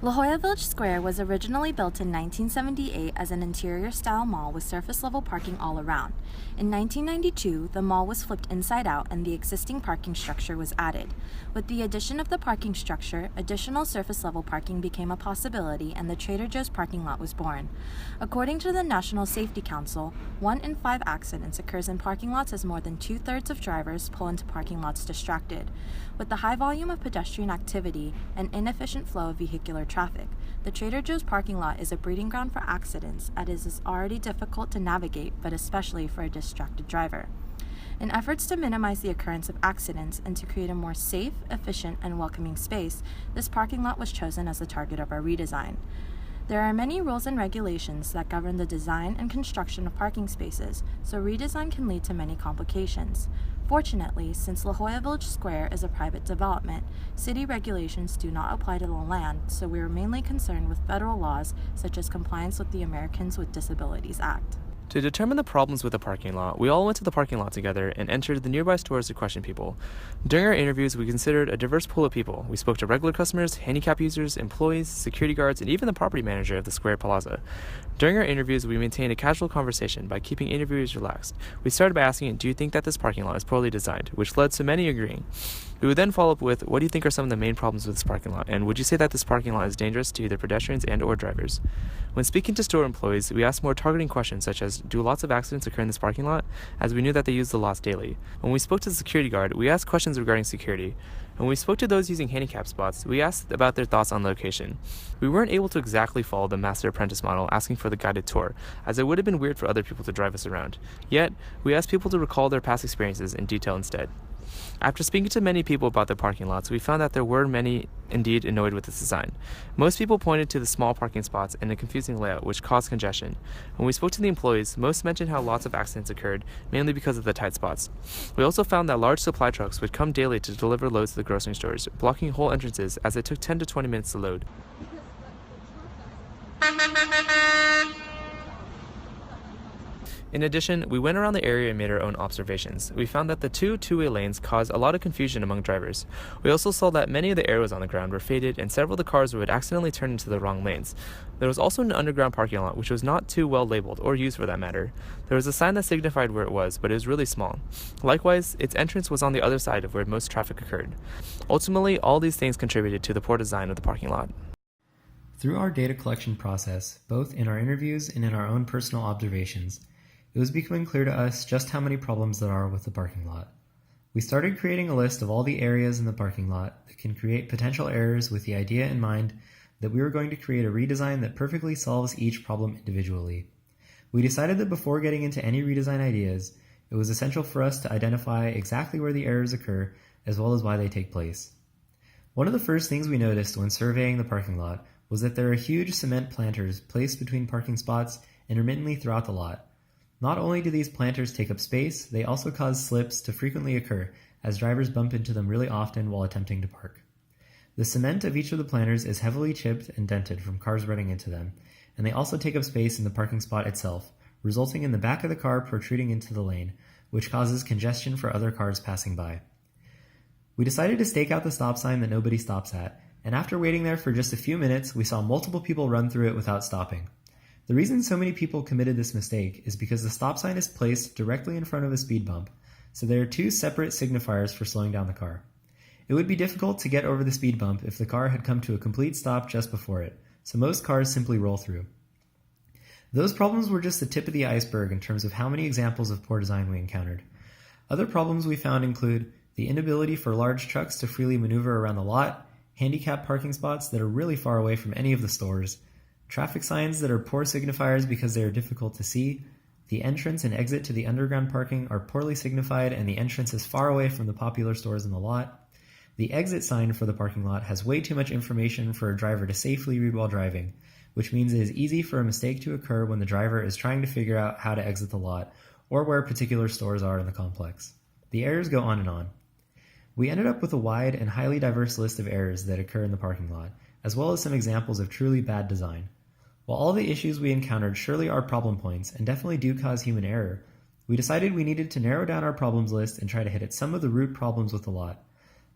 La Jolla Village Square was originally built in 1978 as an interior-style mall with surface-level parking all around. In 1992, the mall was flipped inside out and the existing parking structure was added. With the addition of the parking structure, additional surface-level parking became a possibility and the Trader Joe's parking lot was born. According to the National Safety Council, 1 in 5 accidents occurs in parking lots as more than 2/3 of drivers pull into parking lots distracted. With the high volume of pedestrian activity and inefficient flow of vehicular traffic, the Trader Joe's parking lot is a breeding ground for accidents as it is already difficult to navigate, but especially for a distracted driver. In efforts to minimize the occurrence of accidents and to create a more safe, efficient, and welcoming space, this parking lot was chosen as the target of our redesign. There are many rules and regulations that govern the design and construction of parking spaces, so redesign can lead to many complications. Fortunately, since La Jolla Village Square is a private development, city regulations do not apply to the land, so we are mainly concerned with federal laws such as compliance with the Americans with Disabilities Act. To determine the problems with the parking lot, we all went to the parking lot together and entered the nearby stores to question people. During our interviews, we considered a diverse pool of people. We spoke to regular customers, handicap users, employees, security guards, and even the property manager of the Square Plaza. During our interviews, we maintained a casual conversation by keeping interviewers relaxed. We started by asking, do you think that this parking lot is poorly designed, which led to many agreeing. We would then follow up with, what do you think are some of the main problems with this parking lot, and would you say that this parking lot is dangerous to either pedestrians and or drivers? When speaking to store employees, we asked more targeting questions such as, do lots of accidents occur in this parking lot, as we knew that they use the lots daily. When we spoke to the security guard, we asked questions regarding security. When we spoke to those using handicap spots, we asked about their thoughts on location. We weren't able to exactly follow the master apprentice model asking for the guided tour, as it would have been weird for other people to drive us around. Yet, we asked people to recall their past experiences in detail instead. After speaking to many people about the parking lots, we found that there were many indeed annoyed with its design. Most people pointed to the small parking spots and the confusing layout, which caused congestion. When we spoke to the employees, most mentioned how lots of accidents occurred, mainly because of the tight spots. We also found that large supply trucks would come daily to deliver loads to the grocery stores, blocking whole entrances as it took 10 to 20 minutes to load. In addition, we went around the area and made our own observations. We found that the two-way lanes caused a lot of confusion among drivers. We also saw that many of the arrows on the ground were faded and several of the cars would accidentally turn into the wrong lanes. There was also an underground parking lot which was not too well labeled, or used for that matter. There was a sign that signified where it was, but it was really small. Likewise, its entrance was on the other side of where most traffic occurred. Ultimately, all these things contributed to the poor design of the parking lot. Through our data collection process, both in our interviews and in our own personal observations, it was becoming clear to us just how many problems there are with the parking lot. We started creating a list of all the areas in the parking lot that can create potential errors with the idea in mind that we were going to create a redesign that perfectly solves each problem individually. We decided that before getting into any redesign ideas, it was essential for us to identify exactly where the errors occur as well as why they take place. One of the first things we noticed when surveying the parking lot was that there are huge cement planters placed between parking spots intermittently throughout the lot. Not only do these planters take up space, they also cause slips to frequently occur as drivers bump into them really often while attempting to park. The cement of each of the planters is heavily chipped and dented from cars running into them, and they also take up space in the parking spot itself, resulting in the back of the car protruding into the lane, which causes congestion for other cars passing by. We decided to stake out the stop sign that nobody stops at, and after waiting there for just a few minutes, we saw multiple people run through it without stopping. The reason so many people committed this mistake is because the stop sign is placed directly in front of a speed bump, so there are two separate signifiers for slowing down the car. It would be difficult to get over the speed bump if the car had come to a complete stop just before it, so most cars simply roll through. Those problems were just the tip of the iceberg in terms of how many examples of poor design we encountered. Other problems we found include the inability for large trucks to freely maneuver around the lot, handicapped parking spots that are really far away from any of the stores, traffic signs that are poor signifiers because they are difficult to see, the entrance and exit to the underground parking are poorly signified and the entrance is far away from the popular stores in the lot, the exit sign for the parking lot has way too much information for a driver to safely read while driving, which means it is easy for a mistake to occur when the driver is trying to figure out how to exit the lot or where particular stores are in the complex. The errors go on and on. We ended up with a wide and highly diverse list of errors that occur in the parking lot, as well as some examples of truly bad design. While all the issues we encountered surely are problem points and definitely do cause human error, we decided we needed to narrow down our problems list and try to hit at some of the root problems with the lot.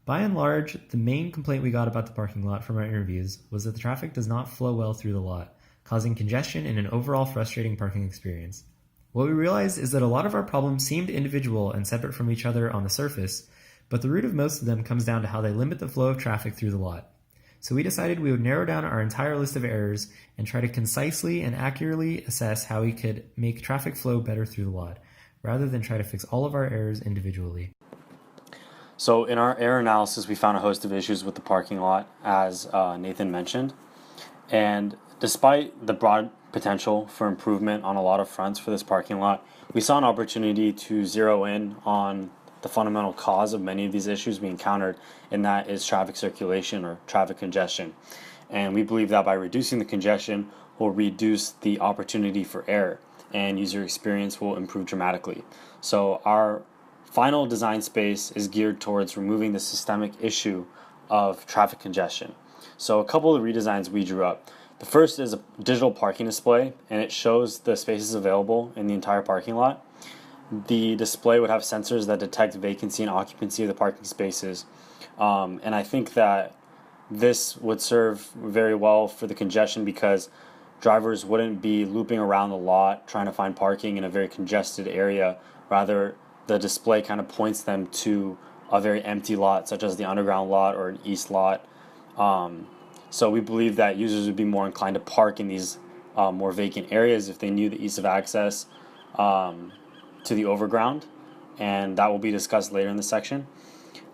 By and large, the main complaint we got about the parking lot from our interviews was that the traffic does not flow well through the lot, causing congestion and an overall frustrating parking experience. What we realized is that a lot of our problems seemed individual and separate from each other on the surface, but the root of most of them comes down to how they limit the flow of traffic through the lot. So we decided we would narrow down our entire list of errors and try to concisely and accurately assess how we could make traffic flow better through the lot, rather than try to fix all of our errors individually. So in our error analysis, we found a host of issues with the parking lot, as Nathan mentioned. And despite the broad potential for improvement on a lot of fronts for this parking lot, we saw an opportunity to zero in on the fundamental cause of many of these issues we encountered, and that is traffic circulation or traffic congestion. And we believe that by reducing the congestion will reduce the opportunity for error, and user experience will improve dramatically. So our final design space is geared towards removing the systemic issue of traffic congestion. So a couple of redesigns we drew up. The first is a digital parking display, and it shows the spaces available in the entire parking lot. The display would have sensors that detect vacancy and occupancy of the parking spaces. And I think that this would serve very well for the congestion because drivers wouldn't be looping around the lot trying to find parking in a very congested area. Rather, the display kind of points them to a very empty lot, such as the underground lot or an east lot. So we believe that users would be more inclined to park in these more vacant areas if they knew the ease of access to the overground, and that will be discussed later in the section.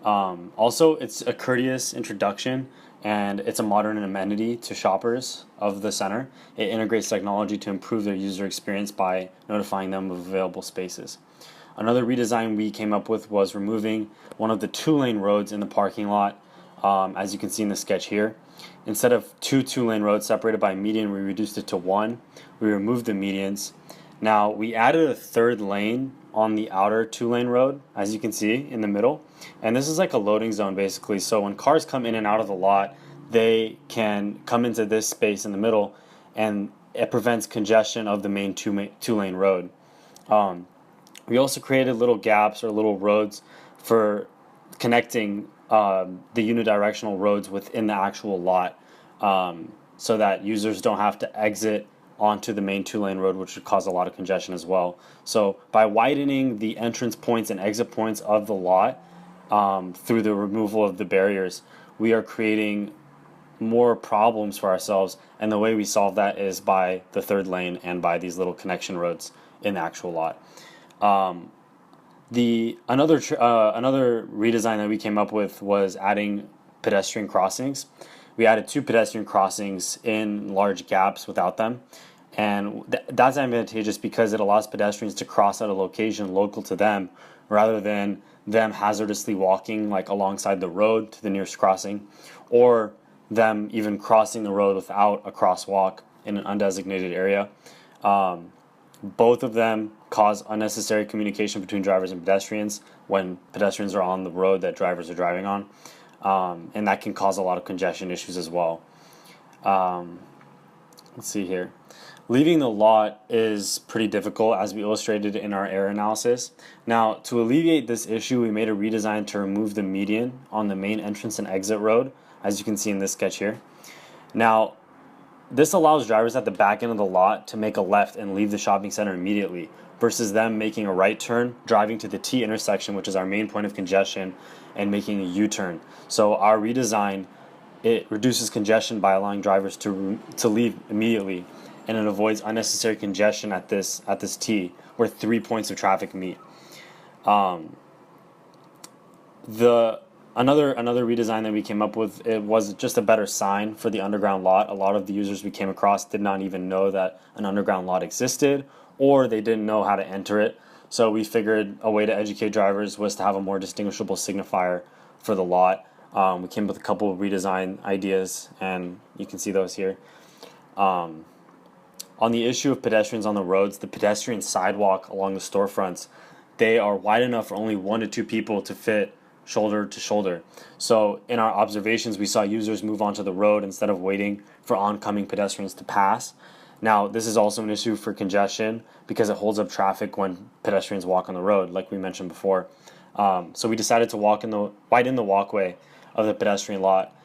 Also, it's a courteous introduction, and it's a modern amenity to shoppers of the center. It integrates technology to improve their user experience by notifying them of available spaces. Another redesign we came up with was removing one of the two-lane roads in the parking lot, as you can see in the sketch here. Instead of two-lane roads separated by a median, we reduced it to one. We removed the medians. Now, we added a third lane on the outer two-lane road, as you can see in the middle. And this is like a loading zone, basically. So when cars come in and out of the lot, they can come into this space in the middle, and it prevents congestion of the main two-lane road. We also created little gaps or little roads for connecting the unidirectional roads within the actual lot, so that users don't have to exit onto the main two-lane road, which would cause a lot of congestion as well. So by widening the entrance points and exit points of the lot through the removal of the barriers, we are creating more problems for ourselves, and the way we solve that is by the third lane and by these little connection roads in the actual lot. Another redesign that we came up with was adding pedestrian crossings. We added 2 pedestrian crossings in large gaps without them, and that's advantageous because it allows pedestrians to cross at a location local to them rather than them hazardously walking like alongside the road to the nearest crossing, or them even crossing the road without a crosswalk in an undesignated area. Both of them cause unnecessary communication between drivers and pedestrians when pedestrians are on the road that drivers are driving on, and that can cause a lot of congestion issues as well. Let's see here. Leaving the lot is pretty difficult, as we illustrated in our error analysis. Now, to alleviate this issue, we made a redesign to remove the median on the main entrance and exit road, as you can see in this sketch here. Now, this allows drivers at the back end of the lot to make a left and leave the shopping center immediately, versus them making a right turn, driving to the T intersection, which is our main point of congestion, and making a U-turn. So our redesign, it reduces congestion by allowing drivers to leave immediately, and it avoids unnecessary congestion at this T, where 3 points of traffic meet. Another redesign that we came up with, it was just a better sign for the underground lot. A lot of the users we came across did not even know that an underground lot existed, or they didn't know how to enter it. So we figured a way to educate drivers was to have a more distinguishable signifier for the lot. We came up with a couple of redesign ideas, and you can see those here. On the issue of pedestrians on the roads, the pedestrian sidewalk along the storefronts, they are wide enough for only 1 to 2 people to fit shoulder to shoulder. So in our observations, we saw users move onto the road instead of waiting for oncoming pedestrians to pass. Now, this is also an issue for congestion because it holds up traffic when pedestrians walk on the road, like we mentioned before. So we decided to widen the walkway of the pedestrian lot